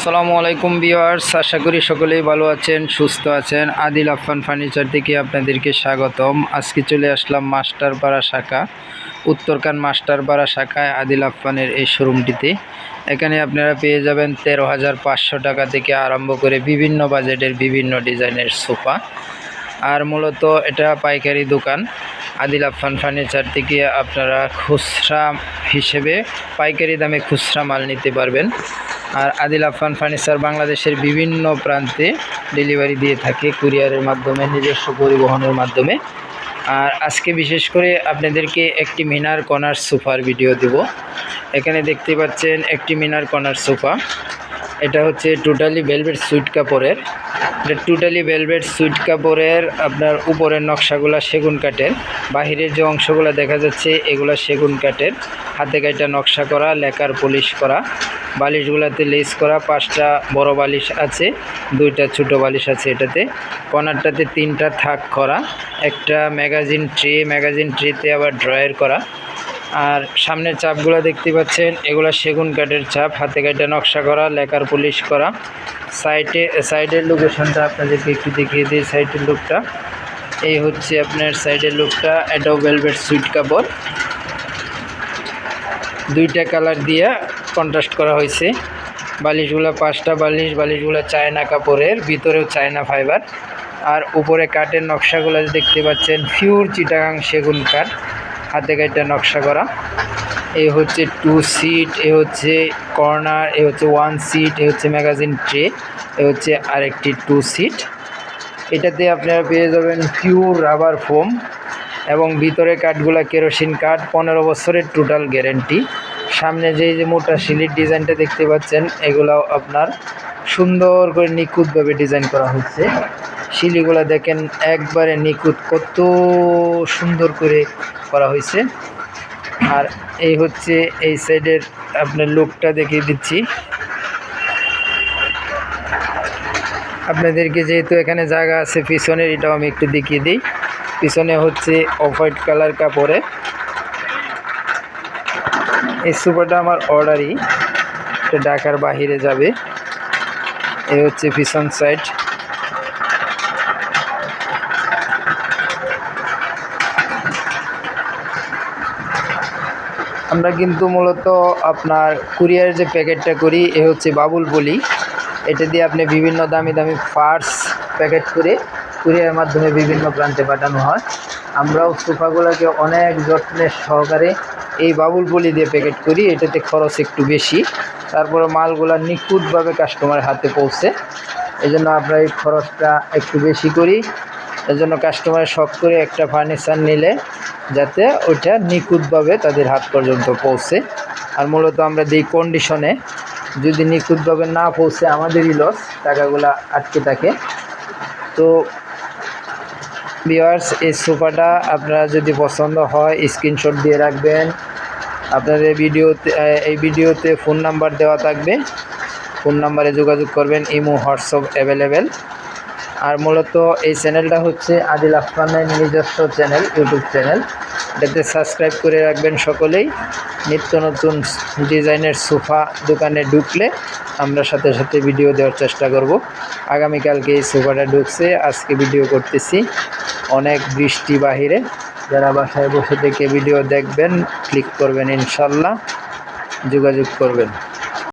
আসসালামু আলাইকুম ভিউয়ার্স, আশা করি সকলেই ভালো আছেন, সুস্থ আছেন। আদিল আফফান ফার্নিচার থেকে আপনাদেরকে স্বাগতম। আজকে চলে আসলাম মাস্টারপাড়া শাখা, উত্তরকান মাস্টারপাড়া শাখায় আদিল আফফানের এই শোরুমটিতে। এখানে আপনারা পেয়ে যাবেন 13,500 টাকা থেকে আরম্ভ করে বিভিন্ন বাজেটের বিভিন্ন ডিজাইনের সোফা। আর মূলত এটা পাইকারি দোকান। আদিল আফফান ফার্নিচার থেকে আপনারা খুচরা হিসেবে পাইকারি দামে খুচরা মাল নিতে পারবেন। আর আদিল আফফান ফার্নিচার বাংলাদেশের বিভিন্ন প্রান্তে ডেলিভারি দিয়ে থাকে কুরিয়ারের মাধ্যমে, নিজস্ব পরিবহনের মাধ্যমে। আর আজকে বিশেষ করে আপনাদেরকে একটি মিনার কর্নার সোফার ভিডিও দেব। এখানে দেখতে পাচ্ছেন একটি মিনার কর্নার সোফা। এটা হচ্ছে টোটালি ভেলভেট সুইট কাপড়ের। এটা টোটালি ভেলভেট সুইট কাপড়ের। আপনার উপরের নকশাগুলো সেগুন কাঠের, বাহিরের যে অংশগুলো দেখা যাচ্ছে এগুলো সেগুন কাঠের, হাতে কাটা নকশা করা, লেকার পলিশ করা। বালিশগুলোতে লেস করা, 5টা বড় বালিশ আছে, 2টা ছোট বালিশ আছে। এটাতে কর্নারটাতে 3টা থাক করা, একটা ম্যাগাজিন ট্রেতে আবার ড্রয়ার করা। আর সামনের চাপগুলো দেখতে পাচ্ছেন, এগুলো সেগুন কাঠের চাপ, হাতে কাটা নকশা করা, লেকার পলিশ করা। সাইডের লোকেশনটা আপনাদেরকে একটু দেখিয়ে দিই। সাইডের লুকটা এই হচ্ছে আপনার সাইডের লুকটা। এটাও ভেলভেট সুইট কাপড়, 2টা কালার দিয়ে কন্ট্রাস্ট করা হয়েছে। বালিশগুলো 5টা বালিশগুলো চায়না কাপড়ের, ভিতরেও চায়না ফাইবার। আর উপরে কাঠের নকশাগুলো দেখতে পাচ্ছেন পিওর চিটাগাং সেগুন কাঠ, হাতে কাটা নকশা করা। এই হচ্ছে 2 সিট, এ হচ্ছে কর্নার, এ হচ্ছে 1 সিট, এ হচ্ছে ম্যাগাজিন ট্রে, এ হচ্ছে আরেকটি 2 সিট। এটাতে আপনারা পেয়ে যাবেন পিওর রাবার ফোম এবং ভিতরে কাঠগুলা কেরোসিন কাঠ, 15 বছরের টোটাল গ্যারেন্টি। সামনে যে মোটা শিলির ডিজাইনটা দেখতে পাচ্ছেন, এগুলাও আপনার সুন্দর করে নিখুঁতভাবে ডিজাইন করা হচ্ছে। শিলিগুলা দেখেন একবারে নিখুঁত, কত সুন্দর করে করা হয়েছে। আর এই হচ্ছে এই সাইডের আপনার লুকটা দেখিয়ে দিচ্ছি আপনাদেরকে, যেহেতু এখানে জায়গা আছে পিছনের, এটাও আমি একটু দেখিয়ে দিই। পিছনে হচ্ছে অফ হোয়াইট কালার কাপড়ে। এই সোফাটা আমার অর্ডারই, এটা ঢাকার বাহিরে যাবে। এই হচ্ছে পিছন সাইড। আমরা কিন্তু মূলত আপনার কুরিয়ার যে প্যাকেটটা করি, এ হচ্ছে বাবুল পলি। এটা দিয়ে আপনি বিভিন্ন দামি পার্টস প্যাকেট করে কুরিয়ারের মাধ্যমে বিভিন্ন প্রান্তে পাঠানো হয়। আমরাও সোফাগুলোকে অনেক যত্নের সহকারে এই বাবুল পলি দিয়ে প্যাকেট করি। এটাতে খরচ একটু বেশি, তারপরে মালগুলো নিখুঁতভাবে কাস্টমারের হাতে পৌঁছে। এই জন্য আমরা এই খরচটা একটু বেশি করি। এজন্য কাস্টমারের শখ করে একটা ফার্নিচার নিলে যাতে ওইটা নিখুঁতভাবে তাদের হাত পর্যন্ত পৌঁছে। আর মূলত আমরা দিই কন্ডিশনে, যদি নিখুঁতভাবে না পৌঁছে আমাদেরই লস, টাকাগুলা আটকে থাকে। তো ভিউয়ার্স, এই সোফাটা আপনারা যদি পছন্দ হয় স্ক্রিনশট দিয়ে রাখবেন। আপনাদের এই ভিডিওতে ফোন নাম্বার দেওয়া থাকবে, ফোন নাম্বারে যোগাযোগ করবেন। Imo, WhatsApp available. আর মূলত এই চ্যানেলটা হচ্ছে আদিল আফফানের নিজস্ব চ্যানেল, ইউটিউব চ্যানেল। এটাতে সাবস্ক্রাইব করে রাখবেন সকলেই। নিত্য নতুন ডিজাইনের সোফা দোকানে ঢুকলে আমরা সাথে সাথে ভিডিও দেওয়ার চেষ্টা করব। আগামীকালকে এই সোফাটা ঢুকছে, আজকে ভিডিও করতেছি। অনেক বৃষ্টি বাহিরে, যারা বাসায় বসে থেকে ভিডিও দেখবেন ক্লিক করবেন, ইনশাল্লাহ যোগাযোগ করবেন।